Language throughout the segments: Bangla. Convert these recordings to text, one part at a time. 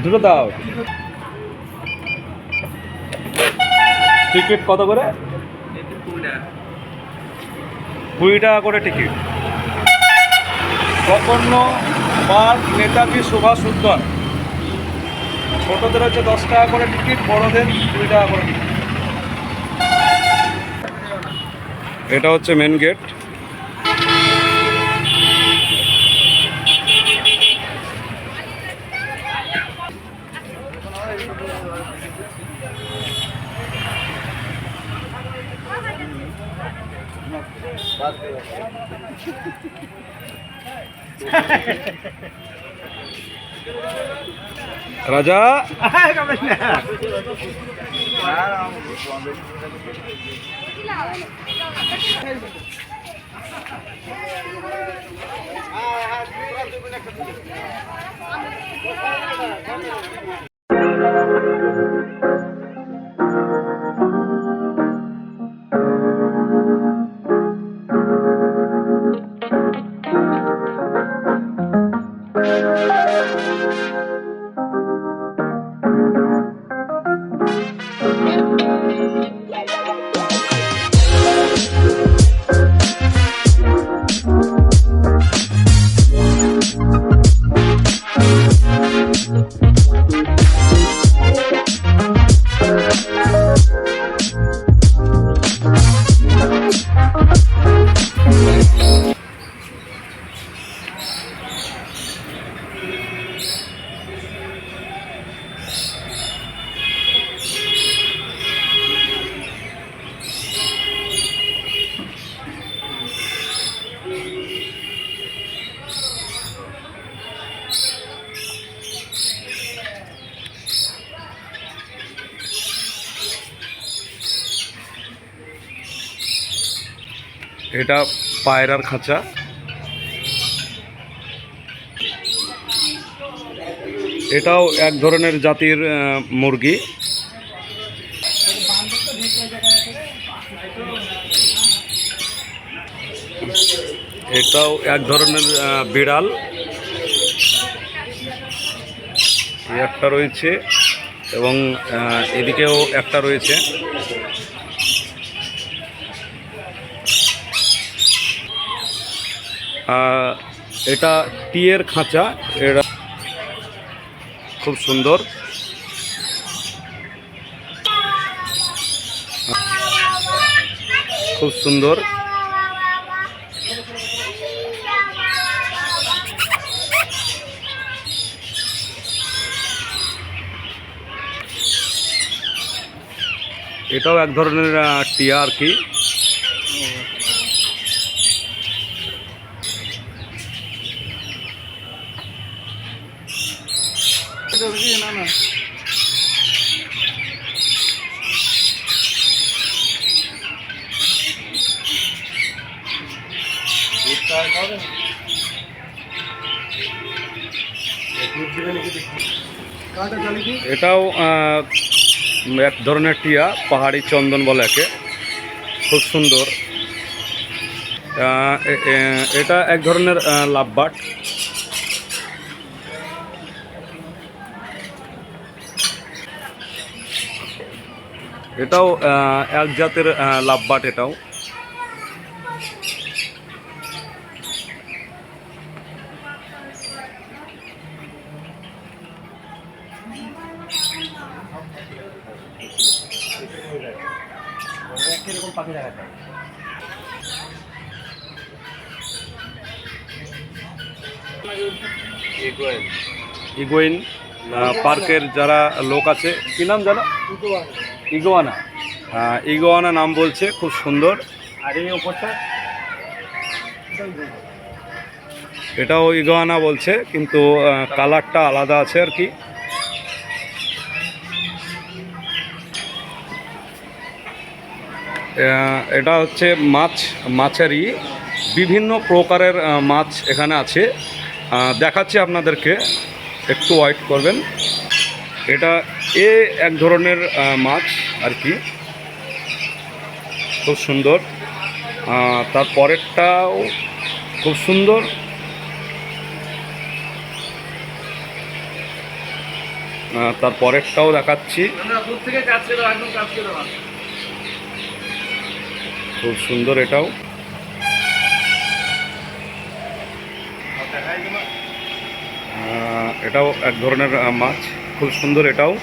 দুটো দাও। টিকিট কত করে? 20 টাকা করে টিকিট। কখনো পার্ক নেতাজি সুভাষ উদ্যান, ছোটদের হচ্ছে 10 টাকা করে টিকিট, বড়দের 20 টাকা করে টিকিট। এটা হচ্ছে মেন গেট। রাজা এটা পায়রার খাঁচা। এটাও এক ধরনের জাতির মুরগি। এটাও এক ধরনের বিড়াল। একটা রয়েছে এবং এদিকেও একটা রয়েছে। এটা টিয়ের খাঁচা। এটা খুব সুন্দর। খুব সুন্দর। এটাও এক ধরনের টিয়া আর কি। এটাও এক ধরনের টিয়া, পাহাড়ি চন্দন বলে একে। খুব সুন্দর। এটা এক ধরনের লাভবার্ড। এটাও এক জাতের লাভবার্ড। এটাও ইগুইন পার্কের যারা লোক আছে, কি নাম জানো? ইগুয়ানা। ইগুয়ানা নাম বলছে, খুব সুন্দর। আর এই ওপরটা এটাও ইগুয়ানা বলছে, কিন্তু কালারটা আলাদা আছে আর কি। এটা হচ্ছে মাছেরই বিভিন্ন প্রকারের মাছ এখানে আছে। দেখাচ্ছি আপনাদেরকে, একটু ওয়েট করবেন। এটা এক ধরনের মাছ আর কি, খুব সুন্দর। তারপরেরটাও খুব সুন্দর। তার পরেরটাও দেখাচ্ছি, খুব সুন্দর এটাও। এটাও এক ধরনের মাছ, খুব সুন্দর এটাও।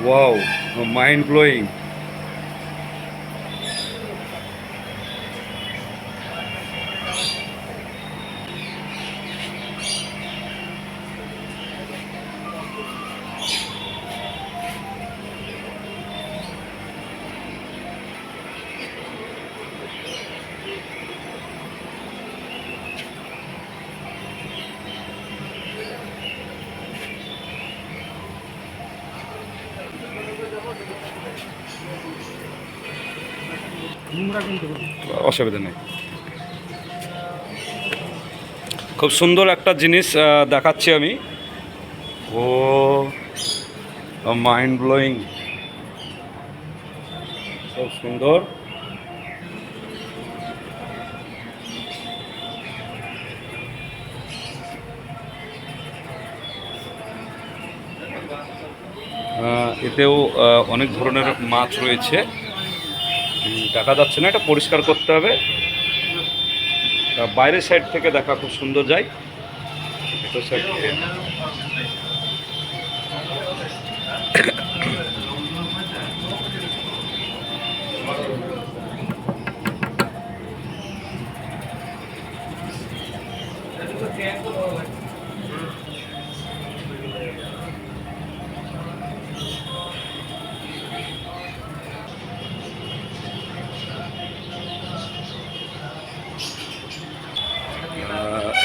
Wow, mind blowing. অসুবিধা নেই। খুব সুন্দর একটা জিনিস দেখাচ্ছি আমি। ও মাইন্ড ব্লোয়িং, খুব সুন্দর। এতেও অনেক ধরনের মাছ রয়েছে, দেখা যাচ্ছে না, এটা পরিষ্কার করতে হবে। বাইরের সাইড থেকে দেখা খুব সুন্দর যায়, ভিতর সাইড থেকে।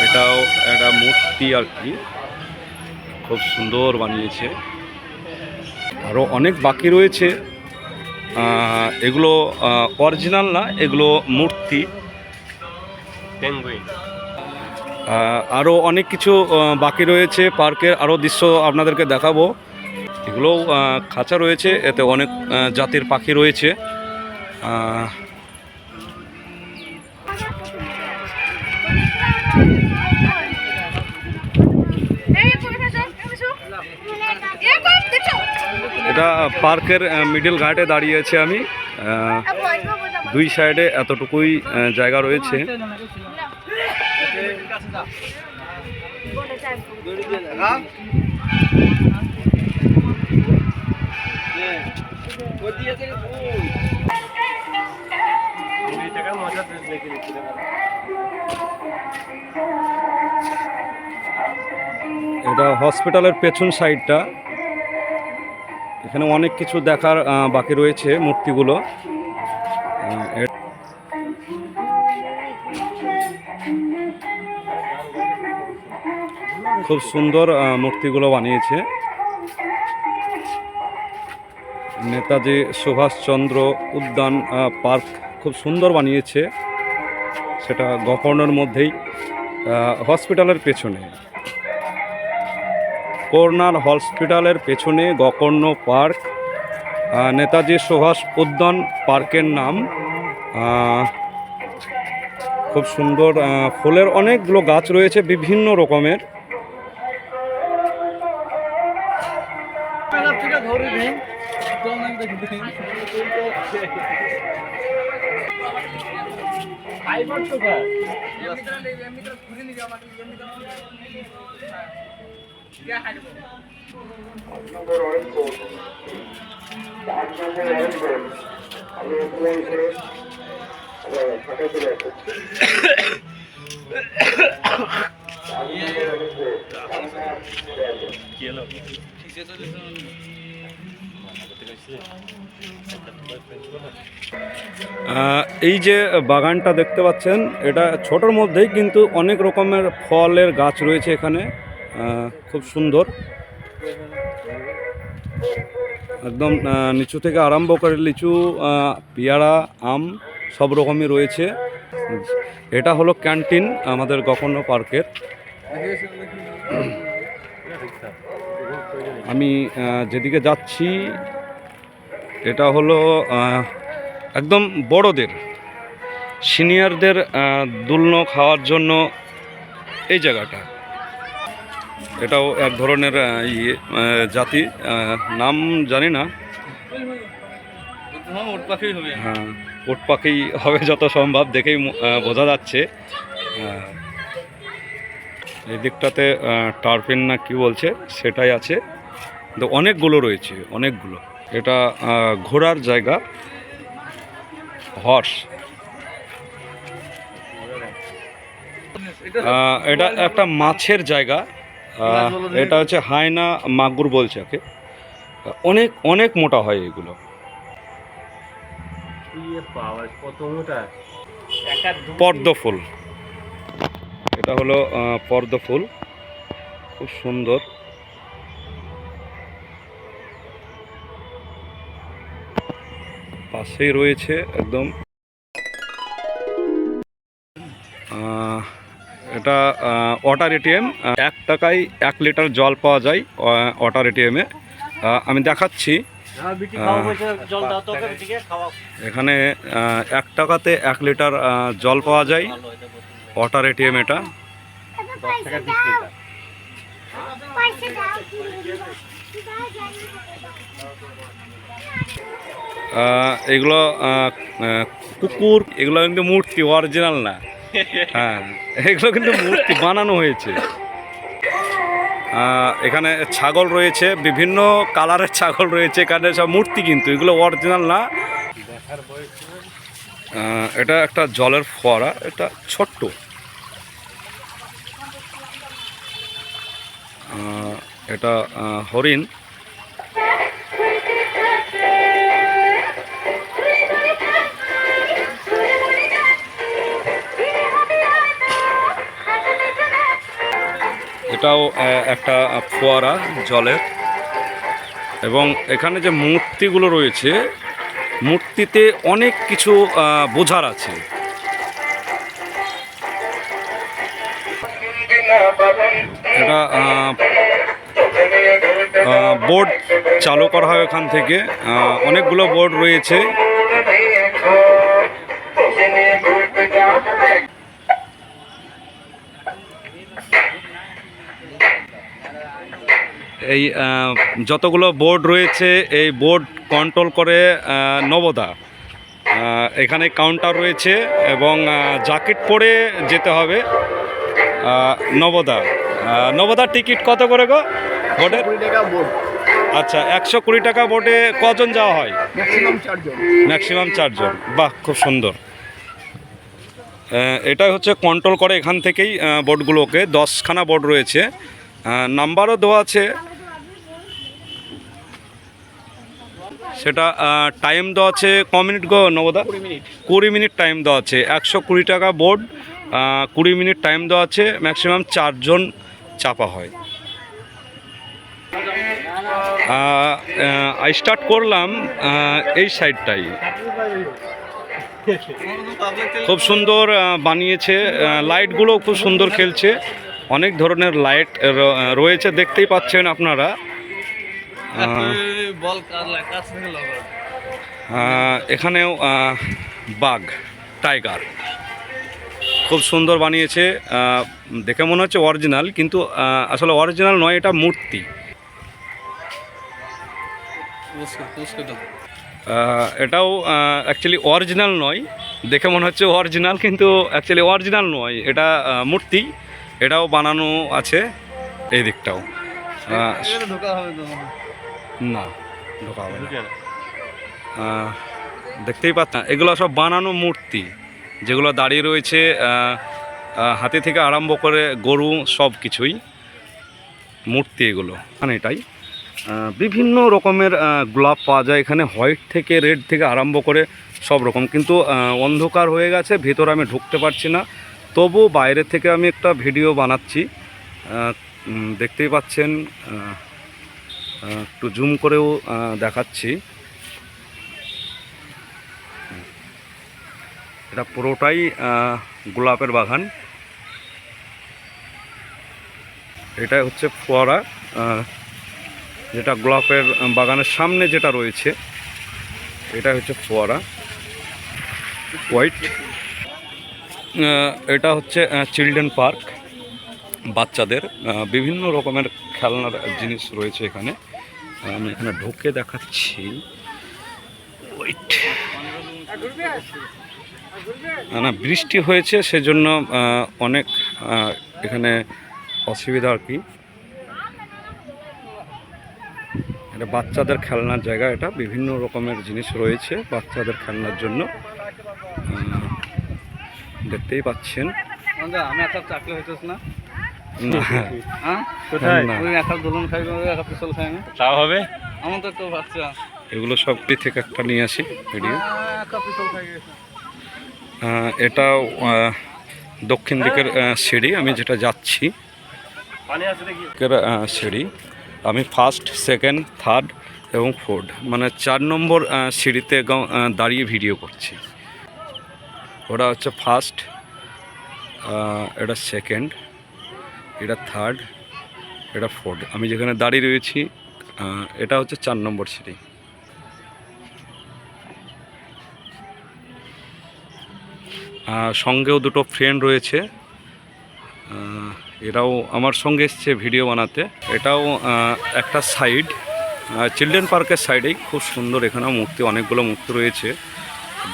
এটাও একটা মূর্তি আর কি, খুব সুন্দর বানিয়েছে। আরও অনেক বাকি রয়েছে, এগুলো অরিজিনাল না, এগুলো মূর্তি। আরও অনেক কিছু বাকি রয়েছে পার্কের, আরও দৃশ্য আপনাদেরকে দেখাবো। এগুলোও খাঁচা রয়েছে, এতে অনেক জাতির পাখি রয়েছে। এটা পার্কের মিডল ঘাটে দাঁড়িয়ে আছি আমি। দুই সাইডে এতটুকুই জায়গা রয়েছে। এটা হসপিটালের পেছন সাইডটা, এখানে অনেক কিছু দেখার বাকি রয়েছে। মূর্তিগুলো খুব সুন্দর মূর্তিগুলো বানিয়েছে। নেতাজি সুভাষচন্দ্র উদ্যান পার্ক খুব সুন্দর বানিয়েছে, সেটা গোকর্ণের মধ্যেই, হসপিটালের পেছনে, কর্নাল হসপিটালের পেছনে গোকর্ণ পার্ক। নেতাজি সুভাষ উদ্যান পার্কের নাম। খুব সুন্দর ফুলের অনেকগুলো গাছ রয়েছে বিভিন্ন রকমের। এই যে বাগানটা দেখতে পাচ্ছেন, এটা ছোটোর মধ্যেই কিন্তু অনেক রকমের ফলের গাছ রয়েছে এখানে, খুব সুন্দর। একদম নিচু থেকে আরম্ভ করে লিচু, পেয়ারা, আম সব রকমই রয়েছে। এটা হলো ক্যান্টিন আমাদের গকর্ণ পার্কের। আমি যেদিকে যাচ্ছি এটা হলো একদম বড়দের, সিনিয়রদের দুলনো খাওয়ার জন্য এই জায়গাটা। এটাও এক ধরনের জাতি, নাম জানি না। হ্যাঁ, উট পাখি হবে যত সম্ভব, দেখেই বোঝা যাচ্ছে। এই দিকটাতে টার্পিন না কি বলছে সেটাই আছে, কিন্তু অনেকগুলো রয়েছে, অনেকগুলো। এটা ঘোরার জায়গা, হর্স। এটা একটা মাছের জায়গা। এটা হচ্ছে হায়না মাগুর বলছে ওকে। অনেক অনেক মোটা হয় এগুলো। পদ্ম ফুল, এটা হলো পদ্ম ফুল, খুব সুন্দর। পাশেই রয়েছে একদম। এটা ওয়াটার এটিএম। 1 টাকায় 1 লিটার জল পাওয়া যায় ওয়াটার এটিএমে। আমি দেখাচ্ছি। এখানে 1 টাকাতে 1 লিটার জল পাওয়া যায় ওয়াটার এটিএম। এটা এগুলো কুকুর, এগুলো কিন্তু মূর্তি, অরিজিনাল না। হ্যাঁ, এগুলো কিন্তু মূর্তি বানানো হয়েছে। এখানে ছাগল রয়েছে, বিভিন্ন কালারের ছাগল রয়েছে এখানে, সব মূর্তি, কিন্তু এগুলো অরিজিনাল না। এটা একটা জলের ফোয়ারা, এটা ছোট্ট। এটা হরিণ। এটাও একটা ফোয়ারা জলের। এবং এখানে যে মূর্তিগুলো রয়েছে, মূর্তিতে অনেক কিছু বোঝার আছে। এটা বোর্ড চালু করা হয় এখান থেকে, অনেকগুলো বোর্ড রয়েছে। এই যতগুলো বোর্ড রয়েছে, এই বোর্ড কন্ট্রোল করে নবদা। এখানে কাউন্টার রয়েছে এবং জ্যাকেট পরে যেতে হবে নবদা। নবদার টিকিট কত করে গো বোর্ডের? আচ্ছা, 120 টাকা। বোর্ডে কজন যাওয়া হয়? ম্যাক্সিমাম 4 জন। বাহ, খুব সুন্দর। এটাই হচ্ছে কন্ট্রোল করে এখান থেকেই বোর্ডগুলোকে। 10খানা বোর্ড রয়েছে, নাম্বারও দেওয়া আছে। সেটা টাইম দেওয়া আছে ক মিনিট গো নবদা? 20 মিনিট টাইম দেওয়া আছে। 120 টাকা বোর্ড, 20 মিনিট টাইম দেওয়া আছে। ম্যাক্সিমাম 4 জন চাপা হয়। স্টার্ট করলাম এই সাইডটাই, খুব সুন্দর বানিয়েছে। লাইটগুলো খুব সুন্দর খেলছে, অনেক ধরনের লাইট রয়েছে, দেখতেই পাচ্ছেন আপনারা। এখানেও বাঘ, টাইগার খুব সুন্দর বানিয়েছে। দেখে মনে হচ্ছে অরিজিনাল, কিন্তু আসলে অরিজিনাল নয়, এটা মূর্তি। এটাও অ্যাকচুয়ালি অরিজিনাল নয়, দেখে মনে হচ্ছে অরিজিনাল, কিন্তু অ্যাকচুয়ালি অরিজিনাল নয়, এটা মূর্তি। এটাও বানানো আছে এই দিকটাও। না, ঢোকা হবে না। দেখতেই পাচ্ছেন এগুলো সব বানানো মূর্তি, যেগুলো দাঁড়িয়ে রয়েছে। হাতি থেকে আরম্ভ করে গরু, সব কিছুই মূর্তি এগুলো। মানে এটাই বিভিন্ন রকমের গোলাপ পাওয়া যায় এখানে, হোয়াইট থেকে রেড থেকে আরম্ভ করে সব রকম। কিন্তু অন্ধকার হয়ে গেছে, ভেতরে আমি ঢুকতে পারছি না, তবু বাইরে থেকে আমি একটা ভিডিও বানাচ্ছি। দেখতেই পাচ্ছেন একটু জুম করেও দেখাচ্ছি। এটা পুরোটাই গোলাপের বাগান। এটা হচ্ছে ফোয়ারা, যেটা গোলাপের বাগানের সামনে যেটা রয়েছে এটা হচ্ছে ফোয়ারা হোয়াইট। এটা হচ্ছে চিলড্রেন পার্ক, বাচ্চাদের বিভিন্ন রকমের খেলনার জিনিস রয়েছে এখানে। আমি এখানে ঢুকে দেখাচ্ছি। ওয়েট, না বৃষ্টি হয়েছে সেজন্য অনেক এখানে অসুবিধা আর কি। এটা বাচ্চাদের খেলনার জায়গা, এটা বিভিন্ন রকমের জিনিস রয়েছে বাচ্চাদের খেলনার জন্য, দেখতেই পাচ্ছেন। আমি একটা চাকরি হইতেছ না, তা হবে। আমার তো একটু বাচ্চা এগুলো সব থেকে একটা নিয়ে আসি ভিডিও। এটাও দক্ষিণ দিকের সিঁড়ি, আমি যেটা যাচ্ছি সিঁড়ি। আমি ফার্স্ট, সেকেন্ড, থার্ড এবং ফোর্থ মানে 4 নম্বর সিঁড়িতে দাঁড়িয়ে ভিডিও করছি। ওটা হচ্ছে ফার্স্ট, এটা সেকেন্ড, এটা থার্ড, এটা ফোর্থ। আমি যেখানে দাঁড়িয়ে রয়েছি এটা হচ্ছে 4 নম্বর সিঁড়ি। সঙ্গেও দুটো ফ্রেন্ড রয়েছে, এরাও আমার সঙ্গে এসছে ভিডিও বানাতে। এটাও একটা সাইড, চিলড্রেন পার্কের সাইডেই, খুব সুন্দর। এখানেও মূর্তি, অনেকগুলো মূর্তি রয়েছে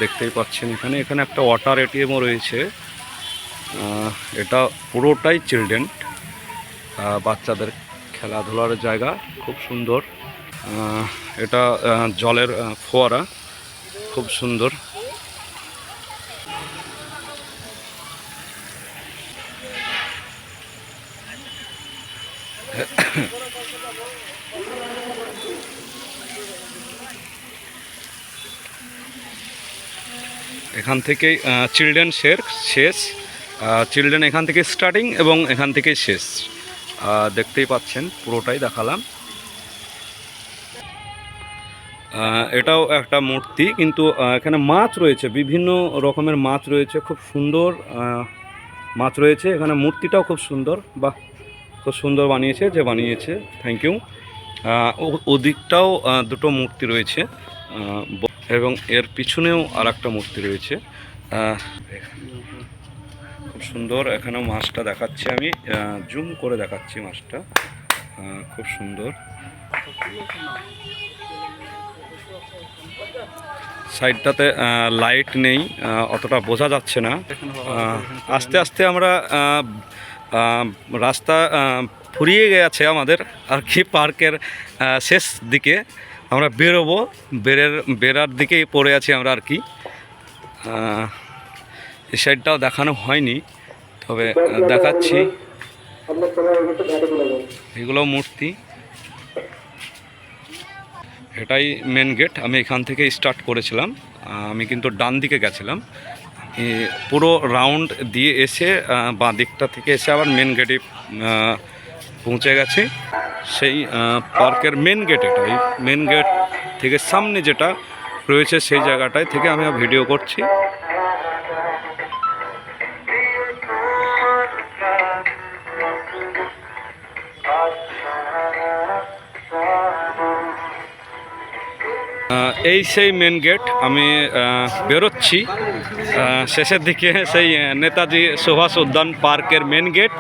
দেখতেই পাচ্ছেন। এখানে একটা ওয়াটার এটিএমও রয়েছে। এটা পুরোটাই চিলড্রেন, বাচ্চাদের খেলাধুলার জায়গা, খুব সুন্দর। এটা জলের ফোয়ারা, খুব সুন্দর। এখান থেকেই চিলড্রেন শেষ, চিলড্রেন এখান থেকে স্টার্টিং এবং এখান থেকেই শেষ। দেখতেই পাচ্ছেন, পুরোটাই দেখালাম। এটাও একটা মূর্তি, কিন্তু এখানে মাছ রয়েছে, বিভিন্ন রকমের মাছ রয়েছে, খুব সুন্দর মাছ রয়েছে এখানে। মূর্তিটাও খুব সুন্দর, বাহ, খুব সুন্দর বানিয়েছে যে বানিয়েছে, থ্যাংক ইউ। ওদিকটাও দুটো মূর্তি রয়েছে এবং এর পিছনেও আর একটা মূর্তি রয়েছে, খুব সুন্দর। এখানেও মাছটা দেখাচ্ছি, আমি জুম করে দেখাচ্ছি মাছটা, খুব সুন্দর। সাইডটাতে লাইট নেই, অতটা বোঝা যাচ্ছে না। আস্তে আস্তে আমরা রাস্তা ফুরিয়ে গেছে আমাদের আর কি, পার্কের শেষ দিকে আমরা বেরোবো, বেরার দিকেই পড়ে আছি আমরা আর কি। এই সাইডটাও দেখানো হয়নি, তবে দেখাচ্ছি। এগুলো মূর্তি, এটাই মেন গেট। আমি এখান থেকে স্টার্ট করেছিলাম, আমি কিন্তু ডান দিকে গেছিলাম, পুরো রাউন্ড দিয়ে এসে বাঁ দিকটা থেকে এসে আবার মেন গেটে পৌঁছে গেছি। সেই পার্কের মেন গেট, এটাই মেন গেট থেকে সামনে যেটা রয়েছে সেই জায়গাটায় থেকে আমি ভিডিও করছি। এই সেই মেন গেট, আমি বেরোচ্ছি শেষের দিকে। সেই নেতাজি সুভাষ উদ্যান পার্কের মেন গেট,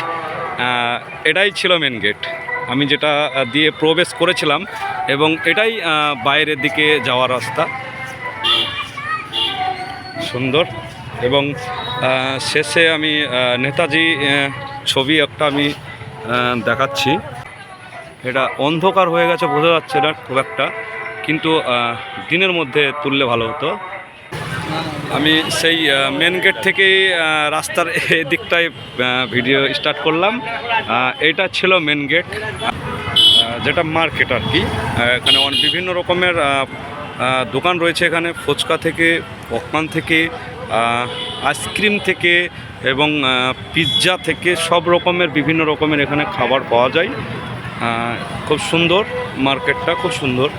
এটাই ছিল মেন গেট, আমি যেটা দিয়ে প্রবেশ করেছিলাম, এবং এটাই বাইরের দিকে যাওয়ার রাস্তা, সুন্দর। এবং শেষে আমি নেতাজি ছবি একটা আমি দেখাচ্ছি। এটা অন্ধকার হয়ে গেছে, বোঝা যাচ্ছে না খুব একটা, কিন্তু দিনের মধ্যে তুললে ভালো হতো। আমি সেই মেন গেট থেকেই রাস্তার এদিকটায় ভিডিও স্টার্ট করলাম। এটা ছিল মেন গেট, যেটা মার্কেট আর কি। এখানে বিভিন্ন রকমের দোকান রয়েছে, এখানে ফুচকা থেকে, পপকর্ন থেকে, আইসক্রিম থেকে এবং পিৎজা থেকে, সব রকমের বিভিন্ন রকমের এখানে খাবার পাওয়া যায়। খুব সুন্দর, মার্কেটটা খুব সুন্দর।